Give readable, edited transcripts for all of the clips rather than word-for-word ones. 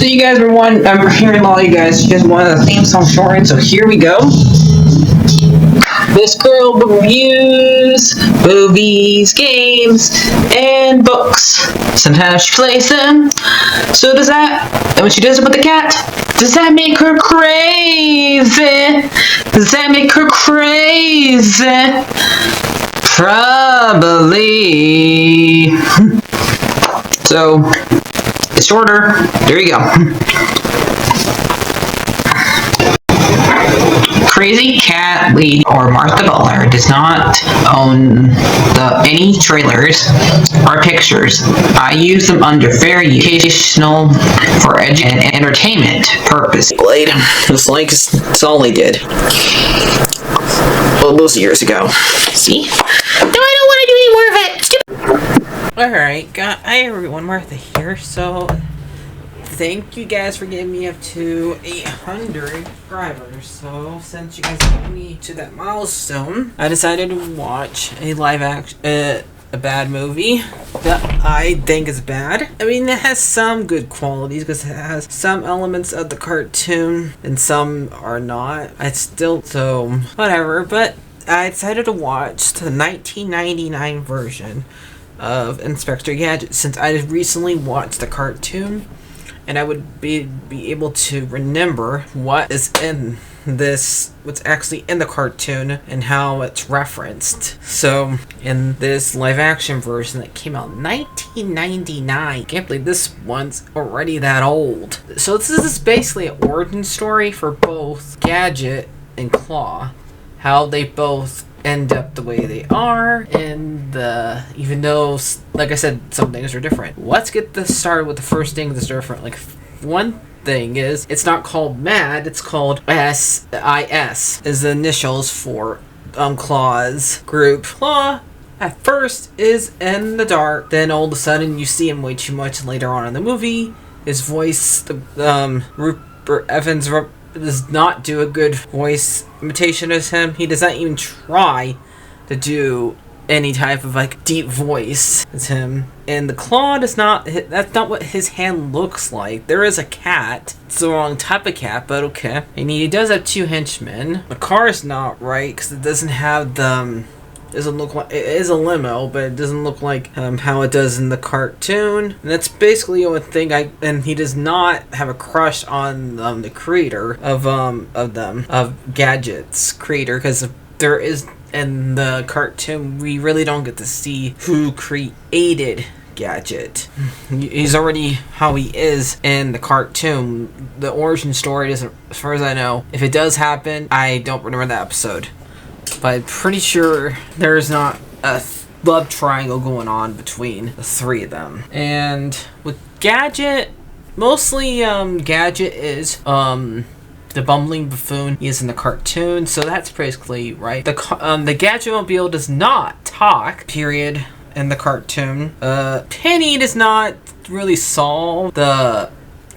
So you guys were I'm hearing a lot of you guys wanted the theme song shortened, so here we go. This girl reviews movies, games, and books. Sometimes she plays them. So does that, and when she does it with the cat, does that make her crazy? Does that make her crazy? Probably. So, it's shorter. There you go. CrazyCatLady or Martha Butler does not own any trailers or pictures. I use them under fair educational for and entertainment purpose. Looks like it's all they did. Well, those years ago. See? No, I don't want to do any more of it. Alright, hi everyone, Martha here. So, thank you guys for getting me up to 800 subscribers. So, since you guys got me to that milestone, I decided to watch a live action, a bad movie that I think is bad. I mean, it has some good qualities because it has some elements of the cartoon and some are not. So, whatever, but I decided to watch the 1999 version of Inspector Gadget since I recently watched the cartoon. And I would be able to remember what is in this, what's actually in the cartoon, and how it's referenced. So, in this live-action version that came out in 1999, can't believe this one's already that old. So this is basically an origin story for both Gadget and Claw, how they both end up the way they are, and even though, like I said, some things are different. Let's get this started with the first thing that's different. Like, one thing is, it's not called MAD, it's called SIS, is the initials for Claw's group. Claw, at first, is in the dark, then all of a sudden you see him way too much later on in the movie. His voice, Rupert Evans does not do a good voice imitation as him. He does not even try to do any type of like deep voice as him. And the claw does not, that's not what his hand looks like. There is a cat. It's the wrong type of cat, but okay. And he does have two henchmen. The car is not right because it doesn't have the, doesn't look like, it is a limo, but it doesn't look like how it does in the cartoon. And that's basically the only thing and he does not have a crush on the creator of Gadget's creator, because there is, in the cartoon, we really don't get to see who created Gadget. He's already how he is in the cartoon. The origin story doesn't, as far as I know, if it does happen, I don't remember that episode. But I'm pretty sure there's not a love triangle going on between the three of them. And with Gadget, mostly Gadget is the bumbling buffoon he is in the cartoon, so that's basically right. The Gadgetmobile does not talk, period, in the cartoon. Penny does not really solve the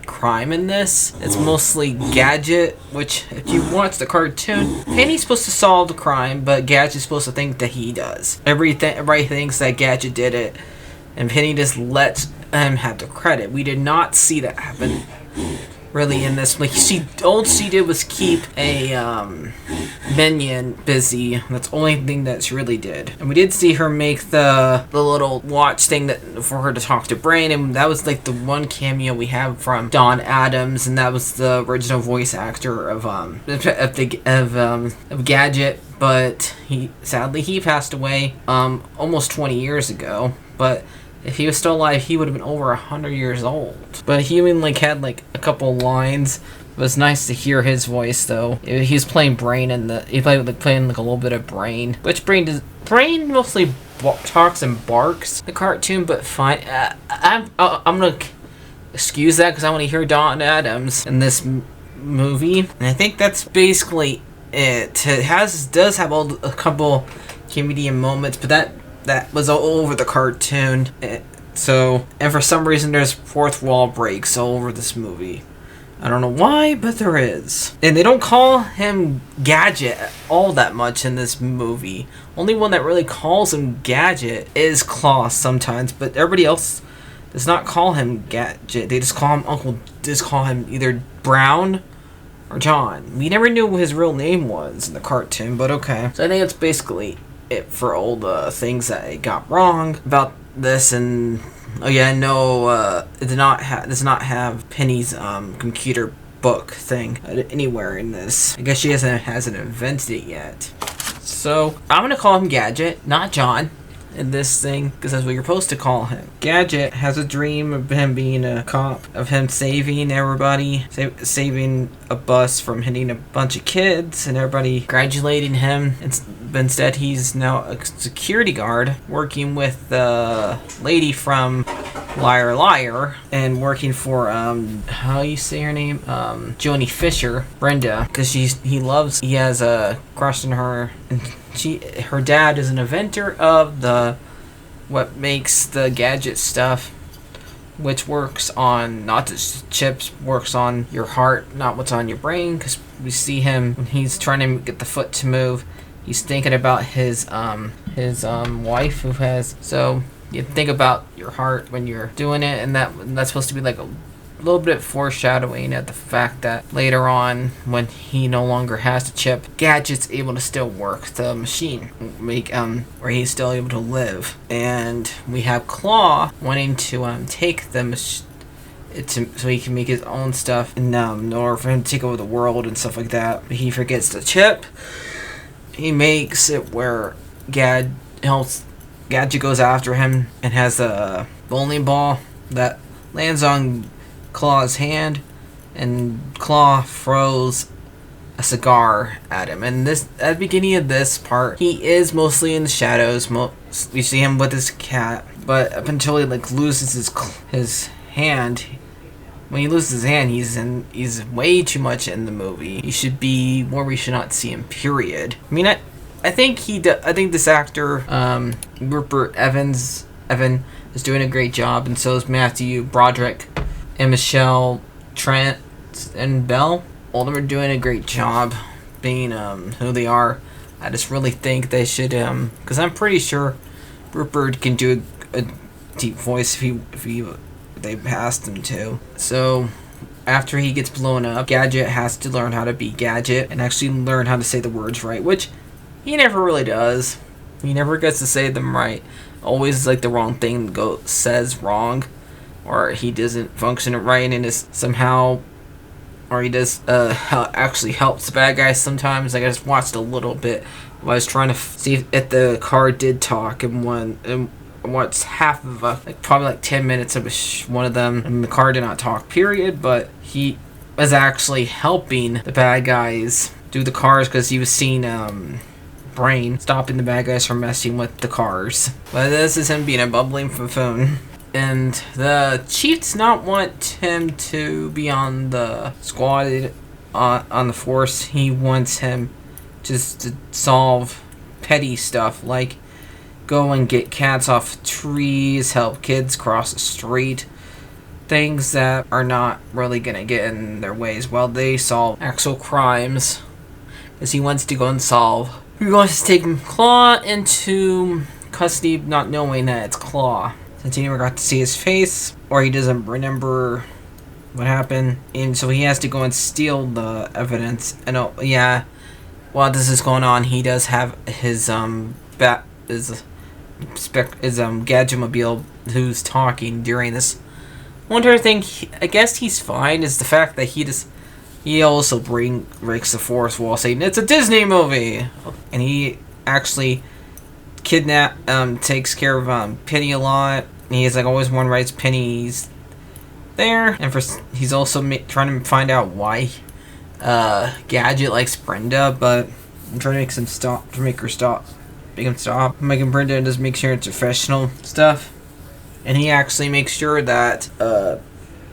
crime in this. It's mostly Gadget, which if you watch the cartoon, Penny's supposed to solve the crime, but Gadget's supposed to think that he does. Everybody thinks that Gadget did it, and Penny just lets him have the credit. We did not see that happen really in this. Like, all she did was keep a minion busy. That's the only thing that she really did. And we did see her make the little watch thing that for her to talk to Brain, and that was like the one cameo we have from Don Adams, and that was the original voice actor of Gadget. But sadly he passed away almost 20 years ago. But if he was still alive, he would have been over 100 years old. But he even had a couple lines. It was nice to hear his voice though. He was playing Brain he playing a little bit of Brain. Which Brain mostly talks and barks the cartoon, but fine. I'm gonna excuse that because I want to hear Don Adams in this movie, and I think that's basically it. It does have a couple comedian moments, but that was all over the cartoon. So, and for some reason there's fourth wall breaks all over this movie. I don't know why, but there is. And they don't call him Gadget all that much in this movie. Only one that really calls him Gadget is Claw sometimes, but everybody else does not call him Gadget. They just call him Uncle. Just call him either Brown or John. We never knew what his real name was in the cartoon, but okay. So I think that's basically it for all the things that I got wrong about this. And oh yeah, no, it does not have Penny's computer book thing anywhere in this. I guess she hasn't invented it yet. So I'm gonna call him Gadget, not John, in this thing, because that's what you're supposed to call him. Gadget has a dream of him being a cop, of him saving everybody, saving a bus from hitting a bunch of kids, and everybody congratulating him. Instead, he's now a security guard working with the lady from Liar Liar, and working for how you say her name, Joni Fisher, Brenda, because he has a crush on her, and her dad is an inventor of what makes the gadget stuff, which works on not just chips, works on your heart, not what's on your brain. Because we see him when he's trying to get the foot to move, he's thinking about his wife who has. So you think about your heart when you're doing it, and that's supposed to be like a little bit foreshadowing at the fact that later on, when he no longer has the chip, Gadget's able to still work the machine, where he's still able to live. And we have Claw wanting to take the so he can make his own stuff, and in order for him to take over the world and stuff like that. But he forgets the chip. He makes it where Gadget goes after him and has a bowling ball that lands on Claw's hand, and Claw throws a cigar at him. And at the beginning of this part, he is mostly in the shadows. We see him with his cat, but up until he loses his hand. When he loses his hand, he's way too much in the movie. He should be where we should not see him. Period. I mean, I think I think this actor, Rupert Evan, is doing a great job, and so is Matthew Broderick and Michelle Trent and Belle. All of them are doing a great job being who they are. I just really think they should, because I'm pretty sure Rupert can do a deep voice if they asked him to. So after he gets blown up, Gadget has to learn how to be Gadget and actually learn how to say the words right, which he never really does. He never gets to say them right. Always the wrong thing says wrong, or he doesn't function right, and is somehow, or he does actually helps the bad guys sometimes. I just watched a little bit. I was trying to see if the car did talk, and watched half of probably 10 minutes of one of them, and the car did not talk. Period. But he was actually helping the bad guys do the cars, because he was seeing Brain stopping the bad guys from messing with the cars. But this is him being a bubbling buffoon. And the chief does not want him to be on the squad, on the force. He wants him just to solve petty stuff, like go and get cats off trees, help kids cross the street. Things that are not really going to get in their ways while they solve actual crimes. Because he wants to go and solve. He wants to take Claw into custody, not knowing that it's Claw, since he never got to see his face, or he doesn't remember what happened. And so he has to go and steal the evidence. And while this is going on, he does have his Gadgetmobile who's talking during this. One other thing, I guess he's fine, is the fact that he also breaks the fourth wall, saying it's a Disney movie, and he actually takes care of Penny a lot. And he's always one rights Penny's there, and he's also trying to find out why Gadget likes Brenda, but I'm trying to make him stop, making Brenda just make sure it's professional stuff. And he actually makes sure that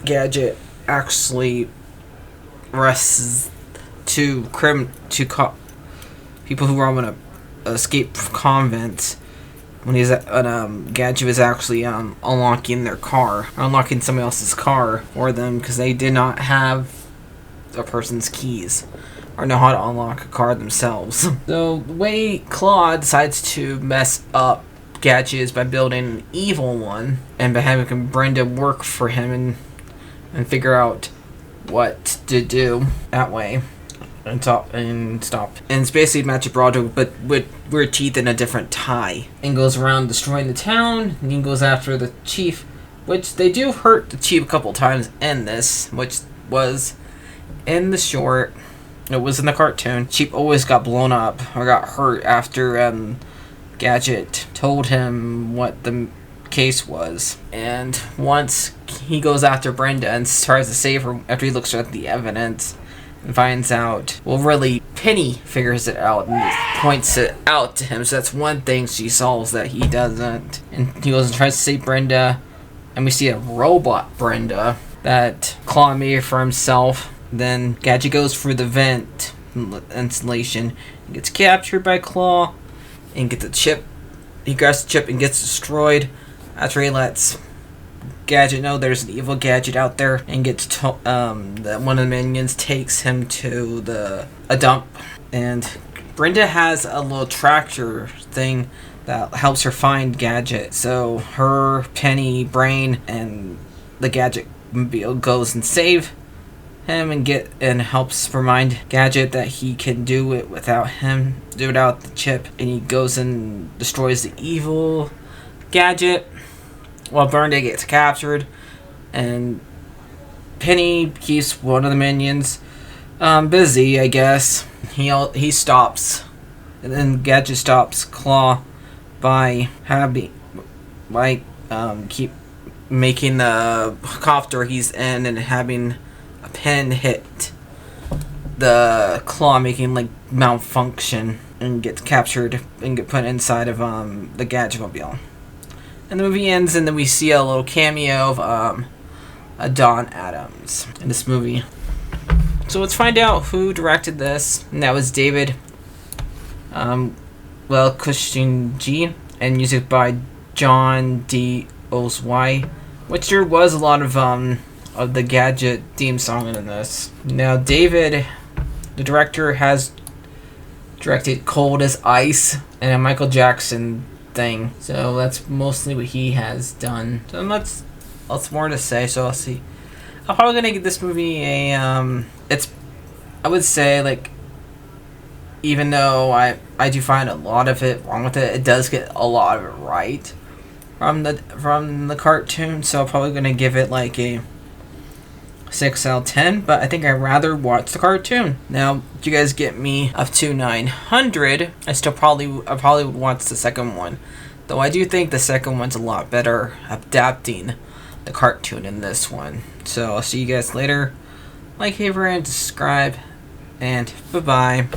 Gadget actually arrests two people who are going to escape convents, when Gadget was actually unlocking their car, unlocking somebody else's car for them, because they did not have a person's keys or know how to unlock a car themselves. So the way Claw decides to mess up Gadget is by building an evil one and by having Brenda work for him and figure out what to do that way and stop. And it's basically Magic Brother, but with weird teeth and a different tie, and goes around destroying the town. And he goes after the chief, which they do hurt the chief a couple times in this, which was in the short. It was in the cartoon. Chief always got blown up or got hurt after Gadget told him what the case was. And once he goes after Brenda and tries to save her after he looks at the evidence and finds out, well, really, Penny figures it out and points it out to him. So that's one thing she solves that he doesn't. And he goes and tries to save Brenda, and we see a robot Brenda that Claw made for himself. Then Gadget goes through the vent installation and gets captured by Claw and gets the chip. He grabs the chip and gets destroyed after he lets Gadget know there's an evil Gadget out there, and gets that one of the minions takes him to a dump. And Brenda has a little tractor thing that helps her find Gadget. So her, Penny, Brain, and the Gadget goes and save him and helps remind Gadget that he can do it without the chip. And he goes and destroys the evil Gadget while Brenda gets captured, and Penny keeps one of the minions busy, I guess. He stops, and then Gadget stops Claw by keep making the copter he's in and having a pin hit the Claw, making like malfunction, and gets captured and get put inside of the Gadgetmobile. And the movie ends, and then we see a little cameo of Don Adams in this movie. So let's find out who directed this. And that was David Cushing G, and music by John D. Oswy, which there was a lot of the Gadget theme song in this. Now David, the director, has directed Cold as Ice and a Michael Jackson thing, so that's mostly what he has done. So that's lots more to say. So I'll see. I'm probably gonna give this movie a I would say, like, even though I do find a lot of it wrong with it, it does get a lot of it right from the cartoon. So I'm probably gonna give it like a 6 out of 10, but I think I'd rather watch the cartoon. Now, if you guys get me up to 900, I probably would watch the second one. Though I do think the second one's a lot better adapting the cartoon in this one. So I'll see you guys later. Like, favorite, and subscribe, and bye-bye.